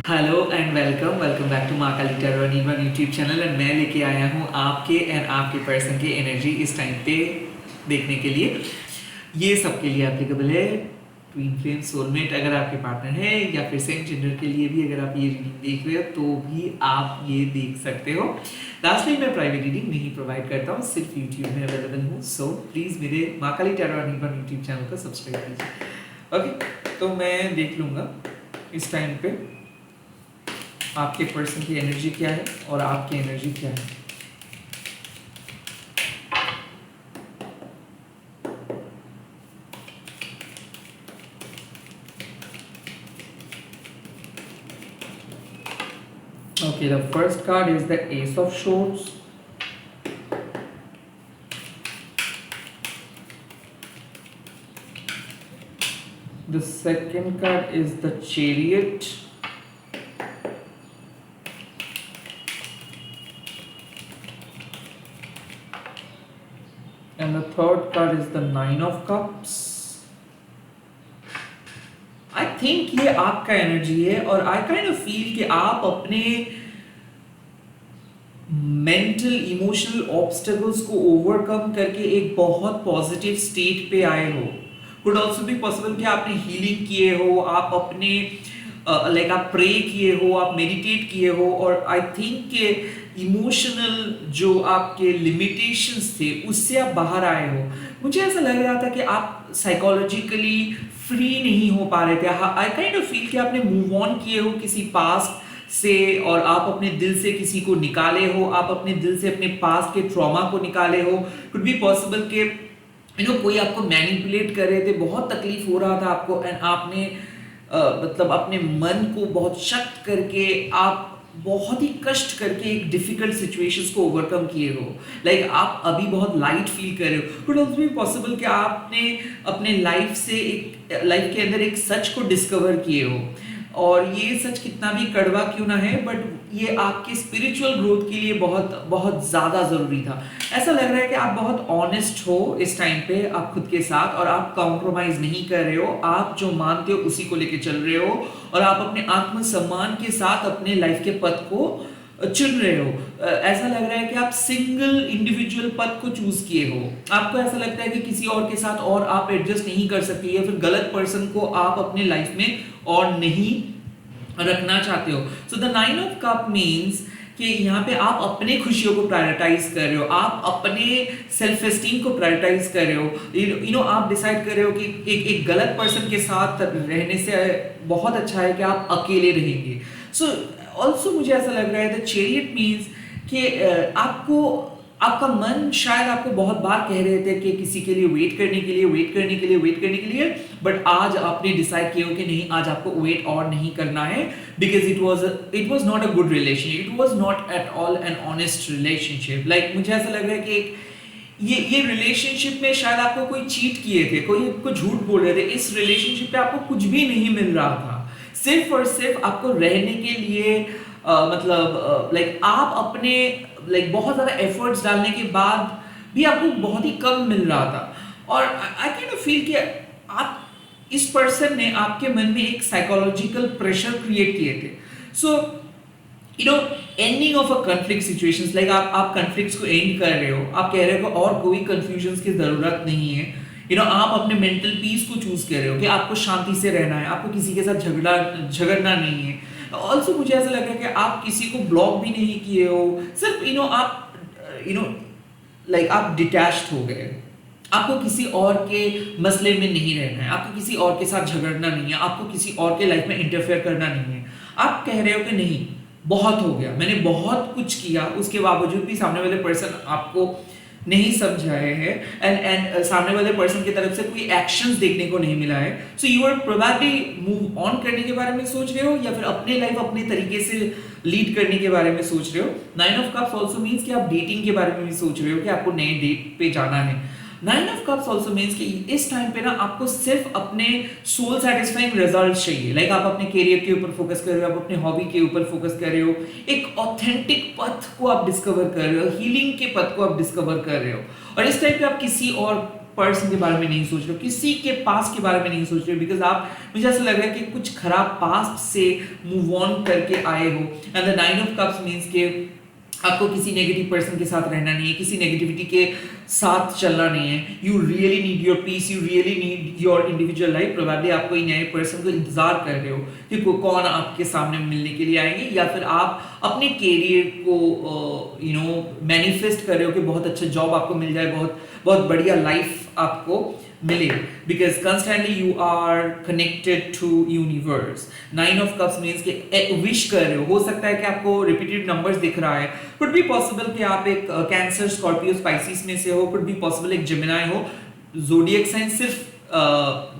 Hello and welcome back to Maa Kali tarot and even YouTube channel. And मैं लेके आया हूँ आपके एंड आपके पर्सन की एनर्जी इस टाइम पे देखने के लिए। ये सबके लिए एप्लीकेबल है, ट्विन फ्लेम, सोलमेट अगर आपके पार्टनर है, या फिर सेम जेंडर के लिए भी अगर आप ये रीडिंग देख रहे हो तो भी आप ये देख सकते हो। लास्टली मैं प्राइवेट रीडिंग नहीं प्रोवाइड करता हूँ, सिर्फ यूट्यूब में अवेलेबल हूँ। सो प्लीज़ मेरे Maa Kali tarot and even YouTube channel को सब्सक्राइब कीजिए। ओके, तो मैं देख लूँगा इस टाइम पे आपके पर्सन की एनर्जी क्या है और आपकी एनर्जी क्या है। Okay, the first card is the Ace of Swords. The second card is the Chariot. And the third card is the Nine of Cups. I think ये आपका एनर्जी है और I kind of feel कि आप अपने mental emotional obstacles को overcome करके एक बहुत पॉजिटिव स्टेट पे आए हो। कुड ऑल्सो बी पॉसिबल कि आपने हीलिंग किए हो, आप अपने लाइक आप प्रे किए हो, आप मेडिटेट किए हो, और आई थिंक के इमोशनल जो आपके लिमिटेशंस थे उससे आप बाहर आए हो। मुझे ऐसा लग रहा था कि आप साइकोलॉजिकली फ्री नहीं हो पा रहे थे। आई काइंड ऑफ फील कि आपने मूव ऑन किए हो किसी पास्ट से, और आप अपने दिल से किसी को निकाले हो, आप अपने दिल से अपने पास्ट के ट्रॉमा को निकाले हो। कुड बी पॉसिबल कि कोई आपको मैनिपुलेट कर रहे थे, बहुत तकलीफ हो रहा था आपको, एंड आपने मतलब अपने मन को बहुत शक्त करके, आप बहुत ही कष्ट करके एक डिफिकल्ट सिचुएशंस को ओवरकम किए हो। लाइक आप अभी बहुत लाइट फील कर रहे हो। कुड ऑल्सो बी पॉसिबल कि आपने अपने लाइफ से एक लाइफ के अंदर एक सच को डिस्कवर किए हो, और ये सच कितना भी कड़वा क्यों ना है, बट ये आपके स्पिरिचुअल ग्रोथ के लिए बहुत बहुत ज़्यादा ज़रूरी था। ऐसा लग रहा है कि आप बहुत ऑनेस्ट हो इस टाइम पे आप खुद के साथ, और आप कॉम्प्रोमाइज़ नहीं कर रहे हो, आप जो मानते हो उसी को लेके चल रहे हो, और आप अपने आत्मसम्मान के साथ अपने लाइफ के पथ को चुन रहे हो। ऐसा लग रहा है कि आप सिंगल इंडिविजुअल पथ को चूज किए हो। आपको ऐसा लगता है कि किसी और के साथ और आप एडजस्ट नहीं कर सकते, या फिर गलत पर्सन को आप अपने लाइफ में और नहीं रखना चाहते हो। So the nine of cup means कि यहाँ पे आप अपने खुशियों को प्रायोरिटाइज कर रहे हो, आप अपने सेल्फ एस्टीम को प्रायोरिटाइज कर रहे हो। आप डिसाइड कर रहे हो कि एक गलत पर्सन के साथ रहने से बहुत अच्छा है कि आप अकेले रहेंगे। सो ऑल्सो मुझे ऐसा लग रहा है द चैरियट मीन्स कि आपको आपका मन शायद आपको बहुत बार कह रहे थे कि किसी के लिए वेट करने के लिए, बट आज आपने डिसाइड किया हो कि नहीं, आज आपको वेट और नहीं करना है, because it was not a good relationship, it was not at all an honest relationship. Like मुझे ऐसा लग रहा है कि ये रिलेशनशिप में शायद आपको कोई चीट किए थे, कोई आपको झूठ बोल रहे थे। इस रिलेशनशिप पे आपको कुछ भी नहीं मिल रहा था, सिर्फ और सिर्फ आपको रहने के लिए लाइक आप अपने बहुत ज़्यादा एफर्ट्स डालने के बाद भी आपको बहुत ही कम मिल रहा था। और आई कैन फील कि आप इस पर्सन ने आपके मन में एक साइकोलॉजिकल प्रेशर क्रिएट किए थे। सो ending of a conflict situations, like आप कॉन्फ्लिक्ट्स को एंड कर रहे हो, आप कह रहे हो और कोई कंफ्यूजन्स की ज़रूरत नहीं है। आप अपने मेंटल पीस को चूज कर रहे हो कि आपको शांति से रहना है, आपको किसी के साथ झगड़ना नहीं है। ऑल्सो मुझे ऐसा लग रहा है कि आप किसी को ब्लॉक भी नहीं किए हो, सिर्फ आप लाइक आप डिटैच्ड हो गए। आपको किसी और के मसले में नहीं रहना है, आपको किसी और के साथ झगड़ना नहीं है, आपको किसी और के लाइफ में इंटरफेयर करना नहीं है। आप कह रहे हो कि नहीं, बहुत हो गया, मैंने बहुत कुछ किया, उसके बावजूद भी सामने वाले पर्सन आपको नहीं समझाए हैं, एंड सामने वाले पर्सन की तरफ से कोई एक्शंस देखने को नहीं मिला है। So you are probably move on करने के बारे में सोच रहे हो, या फिर अपने लाइफ अपने तरीके से लीड करने के बारे में सोच रहे हो। Nine of cups also means कि आप डेटिंग के बारे में भी सोच रहे हो कि आपको नए डेट पे जाना है। Nine of cups also means कि इस टाइम पे ना आपको सिर्फ अपने सोल सेटिस्फाइंग रिजल्ट चाहिए। लाइक आप अपने करियर के ऊपर फोकस कर रहे हो, आप अपने हॉबी के ऊपर फोकस कर रहे हो, एक ऑथेंटिक पथ को आप डिस्कवर कर रहे हो, हीलिंग के पथ को आप डिस्कवर कर रहे हो। और इस टाइम पे आप किसी और पर्सन के बारे में नहीं सोच रहे हो, किसी के पास्ट के बारे में नहीं सोच रहे हो, बिकॉज आप, मुझे ऐसा लग रहा है कि कुछ खराब पास्ट से मूव ऑन करके आए हो। And the nine of cups means के आपको किसी नेगेटिव पर्सन के साथ रहना नहीं है, किसी नेगेटिविटी के साथ चलना नहीं है। You really need your peace, you really need your individual life. Probably आप कोई नए पर्सन को इंतजार कर रहे हो कि कौन आपके सामने मिलने के लिए आएंगे, या फिर आप अपने कैरियर को मैनिफेस्ट कर रहे हो कि बहुत अच्छा जॉब आपको मिल जाए, बहुत बहुत बढ़िया लाइफ आपको मिले, because constantly you are connected to universe. Nine of cups means कि विश कर रहे हो सकता है कि आपको रिपीटेड नंबर्स दिख रहा है, कुड बी पॉसिबल कि आप एक कैंसर, स्कॉर्पियो, स्पाइसिस में से हो, कुड बी पॉसिबल एक जेमिनाई हो। जोडिएक साइन सिर्फ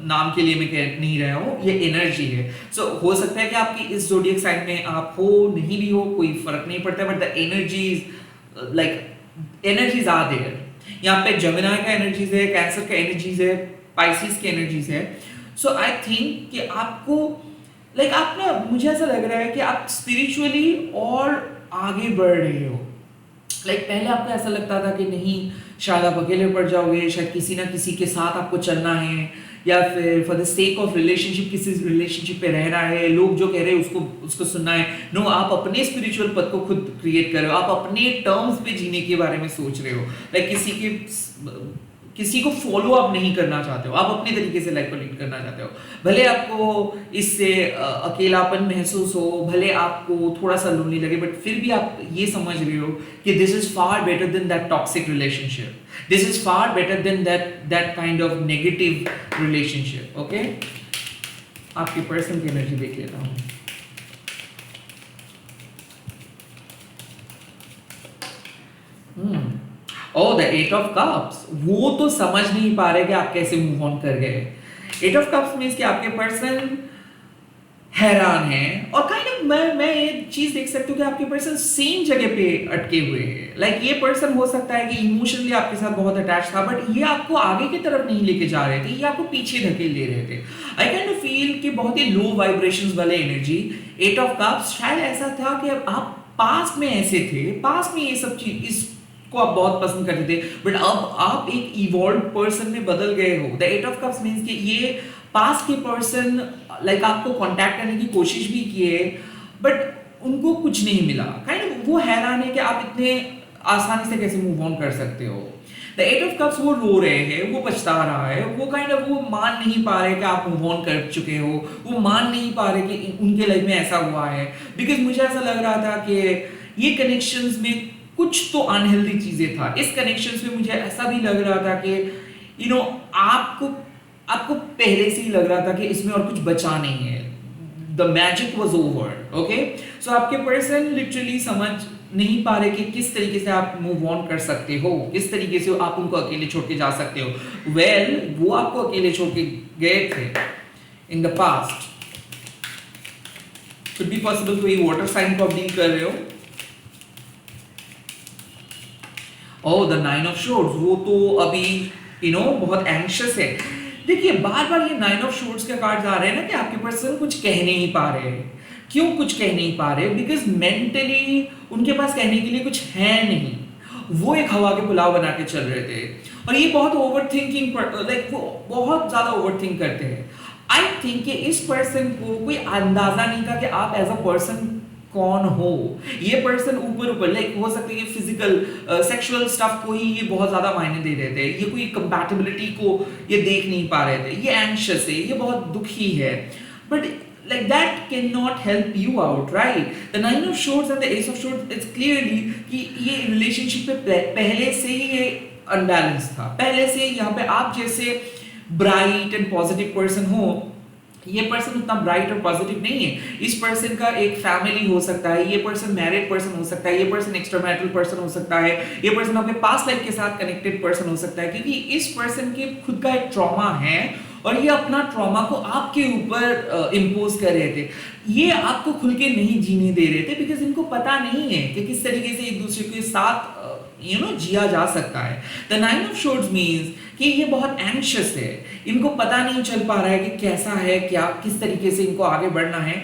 नाम के लिए मैं कह नहीं रहा हूँ, ये एनर्जी है। सो हो सकता है कि आपकी इस जोडिएक साइन में आप हो, नहीं भी हो, कोई फर्क नहीं पड़ता, but the energies like energies are there. यहाँ पे जेमिनाई का एनर्जीज है, कैंसर का एनर्जीज है, पाइसिस की एनर्जीज है। सो आई थिंक कि आपको आप ना, मुझे ऐसा लग रहा है कि आप स्पिरिचुअली और आगे बढ़ रहे हो। पहले आपको ऐसा लगता था कि नहीं, शायद आप अकेले पड़ जाओगे, शायद किसी ना किसी के साथ आपको चलना है, या फिर for the sake of relationship किसी रिलेशनशिप पे रहना है, लोग जो कह रहे हैं उसको सुनना है। नो, आप अपने स्पिरिचुअल पथ को खुद क्रिएट कर रहे हो, आप अपने टर्म्स पे जीने के बारे में सोच रहे हो। किसी को फॉलो आप नहीं करना चाहते हो, आप अपने तरीके से लाइफ को लीड करना चाहते हो। भले आपको इससे अकेलापन महसूस हो, भले आपको थोड़ा सा लोनली लगे, बट फिर भी आप ये समझ रहे हो कि this is far better than that toxic relationship, this is far better than that kind of negative relationship. Okay, आपके पर्सन की एनर्जी देख लेता हूँ। ओह, द एट ऑफ कप्स, वो तो समझ नहीं पा रहे कि आप कैसे मूव ऑन कर गए। एट ऑफ कप्स मींस कि आपके पर्सन हैरान है, और काइंड ऑफ मैं ये चीज देख सकती हूँ कि आपके पर्सन सेम जगह पे अटके हुए हैं। ये पर्सन हो सकता है कि इमोशनली आपके साथ बहुत अटैच था, बट ये आपको आगे की तरफ नहीं लेके जा रहे थे, ये आपको पीछे धकेल ले रहे थे। आई कैन फील कि बहुत ही लो वाइब्रेशंस वाले एनर्जी। एट ऑफ कप्स शायद ऐसा था कि आप पास्ट में ऐसे थे, पास्ट में ये सब चीज को आप बहुत पसंद करते थे, बट अब आप एक इवॉल्व पर्सन में बदल गए हो। The eight of cups means कि ये पास्ट के पर्सन आपको कांटेक्ट करने की कोशिश भी किए, बट उनको कुछ नहीं मिला। वो हैरान है कि आप इतने आसानी से कैसे मूव ऑन कर सकते हो। द एट ऑफ कप्स, वो रो रहे हैं, वो पछता रहा है, वो मान नहीं पा रहे कि आप मूव ऑन कर चुके हो, वो मान नहीं पा रहे कि उनके लाइफ में ऐसा हुआ है। बिकॉज मुझे ऐसा लग रहा था कि ये कनेक्शंस में कुछ तो अनहेल्दी चीजें था। इस कनेक्शंस में मुझे ऐसा भी लग रहा था कि आपको पहले से ही लग रहा था कि इसमें और कुछ बचा नहीं है। The magic was over. Okay, so आपके पर्सन लिटरली समझ नहीं पा रहे कि किस तरीके से आप मूव ऑन कर सकते हो, किस तरीके से आप उनको अकेले छोड़ के जा सकते हो। वो आपको अकेले छोड़ के गए थे in the past. Could be possible कोई वाटर साइन को आप डील कर रहे हो। द नाइन ऑफ शोर्ड्स, वो तो अभी बहुत एंग्शियस है। देखिए, बार बार ये नाइन ऑफ शोर्ड्स के कार्ड्स आ रहे हैं ना कि आपके पर्सन कुछ कह नहीं पा रहे। क्यों कुछ कह नहीं पा रहे? बिकॉज मेंटली उनके पास कहने के लिए कुछ है नहीं। वो एक हवा के पुलाव बना के चल रहे थे, और ये बहुत ओवर थिंकिंग, वो बहुत ज्यादा ओवर थिंक करते हैं। आई थिंक कि इस पर्सन को कोई अंदाजा नहीं था कि आप एज अ पर्सन कौन हो। ये पर्सन ऊपर हो सकते हैं फिजिकल सेक्सुअल स्टफ को ही ये बहुत ज्यादा मायने दे रहे थे, ये कोई कंपैटिबिलिटी को ये देख नहीं पा रहे थे, ये एंग्शियस है, ये बहुत दुखी है, but that cannot help you out, right? The nine of swords and the ace of swords, it's clearly कि ये रिलेशनशिप पे पहले से ही ये अनबैलेंस था। पहले से यहाँ पे आप जैसे ब्राइट एंड पॉजिटिव पर्सन हो, ये पर्सन उतना ब्राइट और पॉजिटिव नहीं है। इस पर्सन का एक फैमिली हो सकता है, ये पर्सन मैरिड पर्सन हो सकता है, ये पर्सन एक्स्ट्रामैरिटल पर्सन हो सकता है, ये पर्सन अपने पास्ट लाइफ के साथ कनेक्टेड पर्सन हो सकता है, क्योंकि इस पर्सन के खुद का एक ट्रॉमा है और ये अपना ट्रॉमा को आपके ऊपर इम्पोज कर रहे थे। ये आपको खुल के नहीं जीने दे रहे थे, बिकॉज इनको पता नहीं है कि किस तरीके से एक दूसरे के साथ जिया जा सकता है। The nine of swords means कि ये बहुत एंग्शियस है, इनको पता नहीं चल पा रहा है कि कैसा है, क्या किस तरीके से इनको आगे बढ़ना है,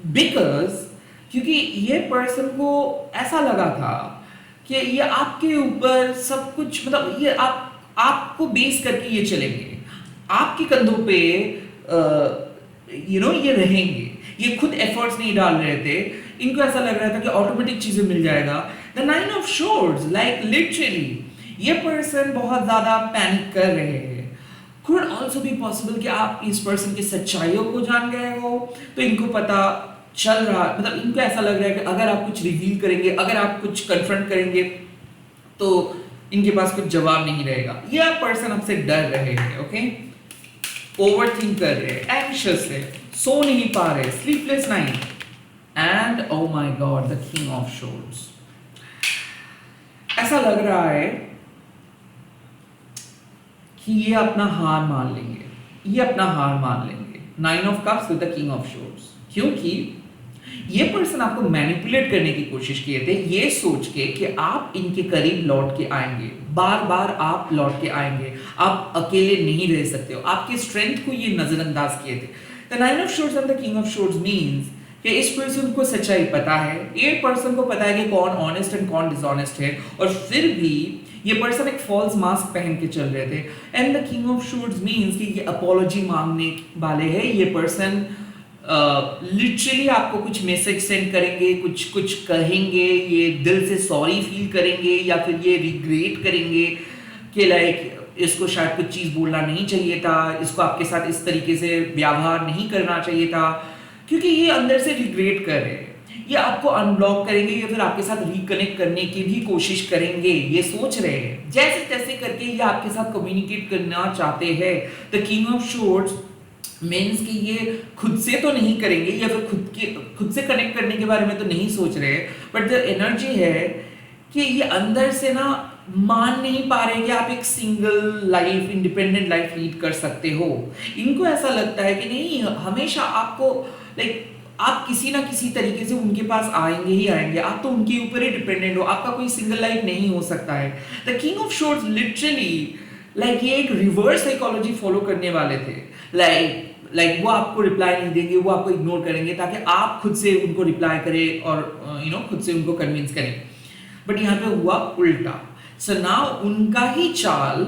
बिकॉज क्योंकि ये पर्सन को ऐसा लगा था कि ये आपके ऊपर सब कुछ, मतलब ये आप आपको बेस करके ये चलेंगे, आपके कंधों पे ये रहेंगे, ये खुद एफर्ट्स नहीं डाल रहे थे, इनको ऐसा लग रहा था कि ऑटोमेटिक चीजें मिल जाएगा। The nine of swords, like literally ये पर्सन बहुत ज्यादा पैनिक कर रहे हैं। कुड ऑल्सो बी पॉसिबल कि आप इस पर्सन की सच्चाइयों को जान गए हो, तो इनको पता चल रहा, मतलब इनको ऐसा लग रहा है कि अगर आप कुछ रिवील करेंगे, अगर आप कुछ कन्फ्रंट करेंगे, तो इनके पास कुछ जवाब नहीं रहेगा। ये आप पर्सन आपसे डर रहे हैं, ओके, ओवरथिंक कर रहे हैं, एंग्शियस है, सो नहीं पा रहे, sleepless night, and oh my god the king of swords. ऐसा लग रहा है कि ये अपना हार मान लेंगे, ये अपना हार मान लेंगे। Nine of cups with the king of swords, क्योंकि ये पर्सन आपको मैनिपुलेट करने की कोशिश किए थे, ये सोच के कि आप इनके करीब लौट के आएंगे, बार बार आप लौट के आएंगे, आप अकेले नहीं रह सकते हो, आपके स्ट्रेंथ को ये नजरअंदाज किए थे। The nine of swords and the king of swords means कि इस पर्सन को सच्चाई पता है, ये पर्सन को पता है कि कौन ऑनेस्ट एंड कौन डिसऑनेस्ट है, और फिर भी ये पर्सन एक फॉल्स मास्क पहन के चल रहे थे। And the king of swords means कि ये अपॉलॉजी मांगने वाले हैं, ये पर्सन लिटरली आपको कुछ मैसेज सेंड करेंगे, कुछ कहेंगे, ये दिल से सॉरी फील करेंगे, या फिर ये रिग्रेट करेंगे कि लाइक इसको शायद कुछ चीज़ बोलना नहीं चाहिए था, इसको आपके साथ इस तरीके से व्यवहार नहीं करना चाहिए था, क्योंकि ये अंदर से रिग्रेट कर रहे हैं। ये आपको अनब्लॉक करेंगे या फिर आपके साथ रिकनेक्ट करने की भी कोशिश करेंगे, ये सोच रहे हैं, जैसे तैसे करके ये आपके साथ कम्युनिकेट करना चाहते हैं। The king of swords means कि ये खुद से तो नहीं करेंगे, या फिर खुद से कनेक्ट करने के बारे में तो नहीं सोच रहे, बट द एनर्जी है कि ये अंदर से ना मान नहीं पा रहे कि आप एक single life, independent life lead कर सकते हो। इनको ऐसा लगता है कि नहीं, हमेशा आपको लाइक आप किसी ना किसी तरीके से उनके पास आएंगे ही आएंगे, आप तो उनके ऊपर ही डिपेंडेंट हो, आपका कोई सिंगल लाइफ नहीं हो सकता है। The king of swords literally like ये एक रिवर्स साइकोलॉजी फॉलो करने वाले थे, लाइक वो आपको रिप्लाई नहीं देंगे, वो आपको इग्नोर करेंगे ताकि आप खुद से उनको रिप्लाई करें और खुद से उनको कन्विंस करें। बट यहाँ पे हुआ उल्टा। सो नाउ उनका ही चाल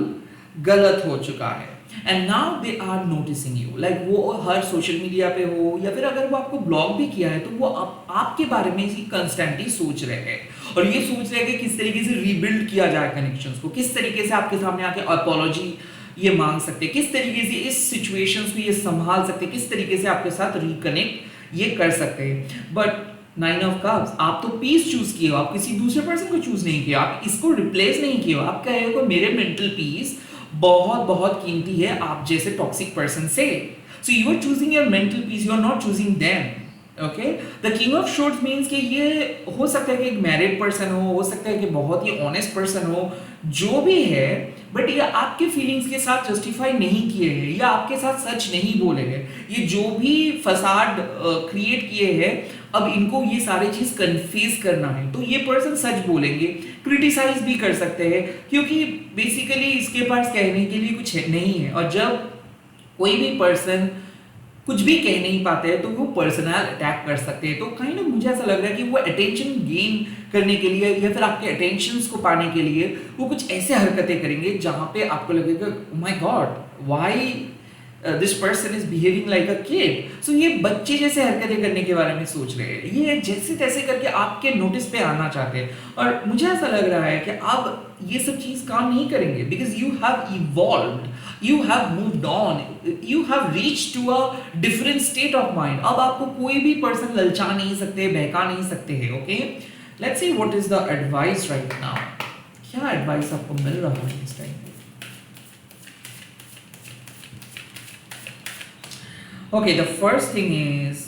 गलत हो चुका है, and now they are noticing you, like वो हर सोशल मीडिया पे हो या फिर अगर वो आपको ब्लॉक भी किया है तो वो आपके बारे में ही कंस्टेंटली सोच रहे हैं, और ये सोच रहे हैं कि किस तरीके से रीबिल्ड किया जाए कनेक्शंस को, किस तरीके से आपके सामने आके अपॉलॉजी ये मांग सकते हैं, किस तरीके से इस सिचुएशंस को ये संभाल सकते हैं, किस तरीके से आपके साथ रिकनेक्ट ये कर सकते हैं। बट नाइन ऑफ कप्स, आप तो पीस चूज किए हो, आप किसी दूसरे पर्सन को चूज नहीं किया, आप इसको रिप्लेस नहीं किए हो, आप कहे हो मेरे मेंटल पीस बहुत बहुत कीमती है आप जैसे टॉक्सिक पर्सन से। So you are choosing your mental peace, you are not choosing them. Okay, the king of swords means कि ये हो सकता है कि एक मैरिड पर्सन हो सकता है कि बहुत ही ऑनेस्ट पर्सन हो, जो भी है, बट ये आपके फीलिंग्स के साथ जस्टिफाई नहीं किए हैं, या आपके साथ सच नहीं बोले हैं, ये जो भी फसाड क्रिएट किए हैं, अब इनको ये सारी चीज कन्फेस करना है, तो ये पर्सन सच बोलेंगे, क्रिटिसाइज भी कर सकते हैं, क्योंकि बेसिकली इसके पास कहने के लिए कुछ नहीं है। और जब कोई भी पर्सन कुछ भी कह नहीं पाते हैं तो वो पर्सनल अटैक कर सकते हैं। तो काइंड ऑफ मुझे ऐसा लग रहा है कि वो अटेंशन गेन करने के लिए या फिर आपके अटेंशंस को पाने के लिए वो कुछ ऐसे हरकतें करेंगे जहां पे आपको लगेगा my god why this person is behaving like a kid. So ये बच्चे जैसे हरकतें करने के बारे में सोच रहे हैं, ये जैसे तैसे करके आपके नोटिस पे आना चाहते हैं, और मुझे ऐसा लग रहा है कि अब ये सब चीज काम नहीं करेंगे, because you have evolved, you have moved on, you have reached to a different state of mind। अब आपको कोई भी पर्सन ललचा नहीं सकते, बहका नहीं सकते हैं। Okay, let's see what is the advice right now. क्या एडवाइस आपको मिल रहा है इस टाइम पे? Okay, the first thing is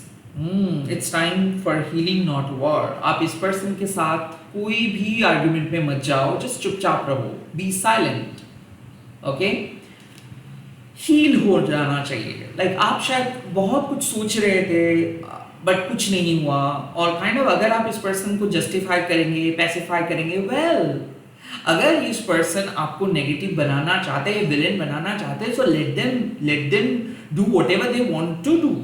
it's time for healing not war. आप इस पर्सन के साथ कोई भी आर्गुमेंट में मत जाओ, जस्ट चुपचाप रहो, बी साइलेंट। ओके, हील हो जाना चाहिए। लाइक आप शायद बहुत कुछ सोच रहे थे बट कुछ नहीं हुआ, और काइंड ऑफ अगर आप इस पर्सन को जस्टिफाई करेंगे, पैसिफाई करेंगे, वेल अगर इस पर्सन आपको नेगेटिव बनाना चाहते हैं, विलेन बनाना चाहते हैं, so let them do whatever they want to do.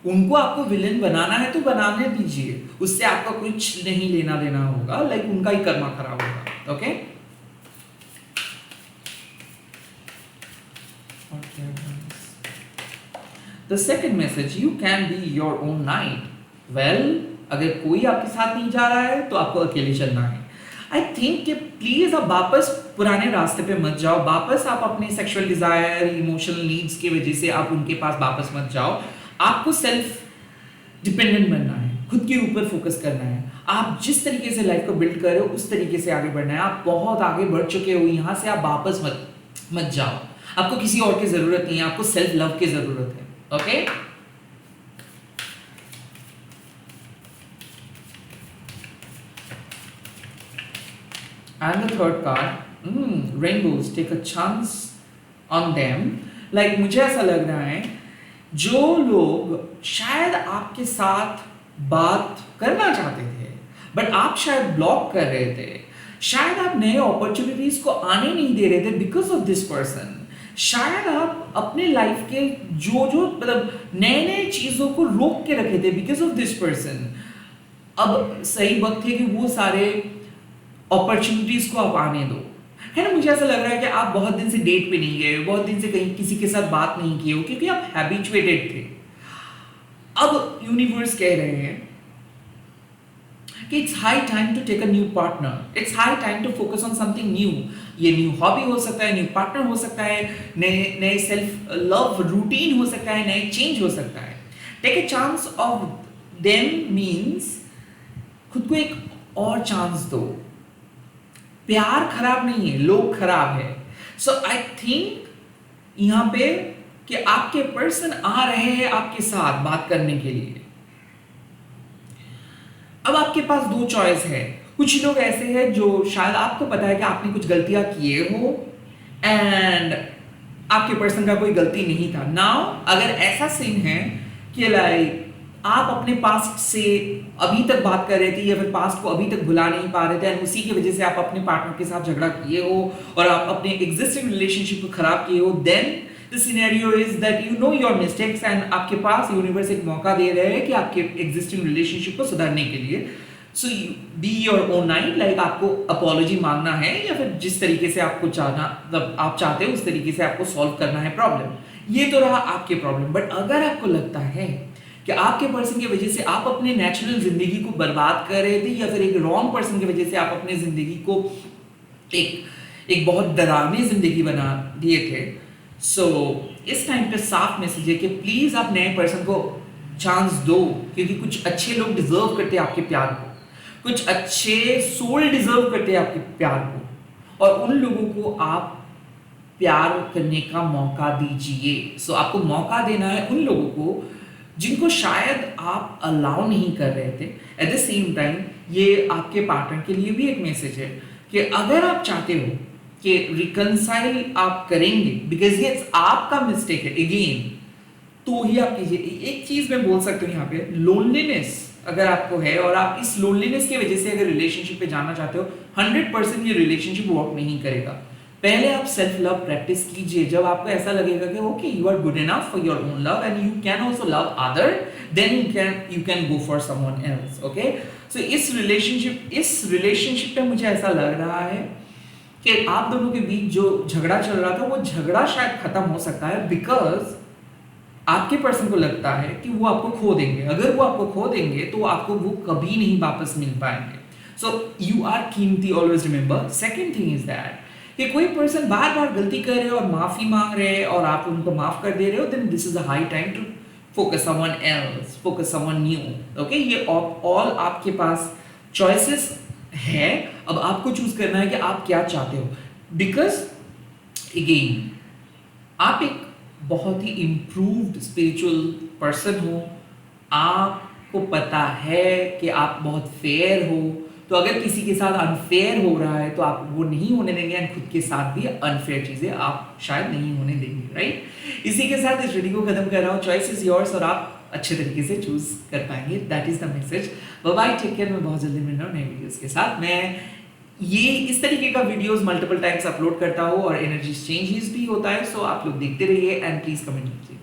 उनको आपको विलेन बनाना है तो बनाने दीजिए, उससे आपका कुछ नहीं लेना देना होगा, लाइक उनका ही कर्मा खराब होगा। Okay, the second message, you can be your own night. Well, अगर कोई आपके साथ नहीं जा रहा है तो आपको अकेले चलना है। आई थिंक कि प्लीज आप वापस पुराने रास्ते पे मत जाओ, वापस आप अपने सेक्सुअल डिजायर, इमोशनल नीड्स की वजह से आप उनके पास वापस मत जाओ। आपको सेल्फ डिपेंडेंट बनना है, खुद के ऊपर फोकस करना है। आप जिस तरीके से लाइफ को बिल्ड कर रहे हो उस तरीके से आगे बढ़ना है। आप बहुत आगे बढ़ चुके हो, यहाँ से आप वापस मत जाओ। आपको किसी और की जरूरत नहीं है, आपको सेल्फ लव की जरूरत है। Okay, and the third card, rainbows, take a chance on them. Like मुझे ऐसा लग रहा है जो लोग शायद आपके साथ बात करना चाहते थे बट आप शायद ब्लॉक कर रहे थे, शायद आप नए अपॉर्चुनिटीज को आने नहीं दे रहे थे बिकॉज ऑफ दिस पर्सन, शायद आप अपने लाइफ के जो जो मतलब नए नए चीजों को रोक के रखे थे बिकॉज ऑफ दिस पर्सन। अब सही वक्त है कि वो सारे अपॉर्चुनिटीज को आप आने दो, है ना। मुझे ऐसा लग रहा है कि आप बहुत दिन से डेट पे नहीं गए, बहुत दिन से कहीं किसी के साथ बात नहीं किए हो क्योंकि आप हैबिचुएटेड थे। अब यूनिवर्स कह रहे हैं कि it's high time to take a new partner, it's high time to focus on something new. ये न्यू हॉबी हो सकता है, न्यू पार्टनर हो सकता है, नए नए सेल्फ लव रूटीन हो सकता है, नए चेंज हो सकता है। Take a chance of them means खुद को एक और चांस दो। प्यार खराब नहीं है, लोग खराब है। सो आई थिंक यहां पे कि आपके पर्सन आ रहे हैं आपके साथ बात करने के लिए। अब आपके पास दो चॉइस है। कुछ लोग ऐसे हैं जो शायद आपको पता है कि आपने कुछ गलतियां किए हो एंड आपके पर्सन का कोई गलती नहीं था। नाउ अगर ऐसा सीन है कि लाइक आप अपने पास्ट से अभी तक बात कर रहे थे या फिर पास्ट को अभी तक भुला नहीं पा रहे थे एंड उसी की वजह से आप अपने पार्टनर के साथ झगड़ा किए हो और आप अपने एग्जिस्टिंग रिलेशनशिप को खराब किए हो, then the scenario is that you know your mistakes and आपके पास यूनिवर्स एक मौका दे रहे हैं कि आपके एग्जिस्टिंग रिलेशनशिप को सुधारने के लिए। So be your own knight, like आपको अपॉलॉजी मांगना है या फिर जिस तरीके से आपको चाहना मतलब आप चाहते हो उस तरीके से आपको सॉल्व करना है प्रॉब्लम। ये तो रहा आपके प्रॉब्लम। बट अगर आपको लगता है कि आपके पर्सन की वजह से आप अपने नेचुरल जिंदगी को बर्बाद कर रहे थे या फिर एक रॉन्ग पर्सन की वजह से आप अपनी जिंदगी को एक बहुत डरावनी जिंदगी बना दिए थे, सो इस टाइम पे साफ मैसेज है कि प्लीज आप नए पर्सन को चांस दो क्योंकि कुछ अच्छे लोग डिजर्व करते हैं आपके प्यार को, कुछ अच्छे सोल डिजर्व करते हैं आपके प्यार को और उन लोगों को आप प्यार करने का मौका दीजिए। सो आपको मौका देना है उन लोगों को जिनको शायद आप अलाउ नहीं कर रहे थे। एट द सेम टाइम ये आपके पार्टनर के लिए भी एक मैसेज है कि अगर आप चाहते हो कि रिकंसाइल आप करेंगे बिकॉज ये आपका मिस्टेक है अगेन, तो ही आप कीजिए। एक चीज मैं बोल सकता हूँ यहाँ पे, लोनलीनेस अगर आपको है और आप इस लोनलीनेस की वजह से अगर रिलेशनशिप पे जाना चाहते हो, 100% ये रिलेशनशिप वर्क नहीं करेगा। पहले आप सेल्फ लव प्रैक्टिस कीजिए। जब आपको ऐसा लगेगा कि okay you are good enough for your own love and you can also love other, then you can go for someone else. Okay, so इस रिलेशनशिप पे मुझे ऐसा लग रहा है कि आप दोनों के बीच जो झगड़ा चल रहा था वो झगड़ा शायद खत्म हो सकता है बिकॉज आपके पर्सन को लगता है कि वो आपको खो देंगे। अगर वो आपको खो देंगे तो आपको वो कभी नहीं वापस मिल पाएंगे। सो यू आर कीमती, always remember. Second thing is that कि कोई पर्सन बार बार गलती कर रहे हो और माफी मांग रहे हैं और आप उनको माफ कर दे रहे हो, then this is a high time to focus someone else, focus someone new. Okay, ये ऑल आपके पास चॉइसेस है। अब आपको चूज करना है कि आप क्या चाहते हो बिकॉज अगेन आप एक बहुत ही इम्प्रूव्ड स्पिरिचुअल पर्सन हो, आपको पता है कि आप बहुत फेयर हो, तो अगर किसी के साथ अनफेयर हो रहा है तो आप वो नहीं होने देंगे एंड खुद के साथ भी अनफेयर चीजें आप शायद नहीं होने देंगे, राइट। इसी के साथ इस वीडियो को खत्म कर रहा हूँ। चॉइस इज योर्स और आप अच्छे तरीके से चूज कर पाएंगे, that is the message. Bye bye, take care. मैं बहुत जल्दी मिल रहा हूँ नए वीडियोस के साथ। मैं ये इस तरीके का वीडियोस मल्टीपल टाइम्स अपलोड करता हूँ और एनर्जी चेंजेस भी होता है, सो आप लोग देखते रहिए एंड प्लीज कमेंट कीजिए।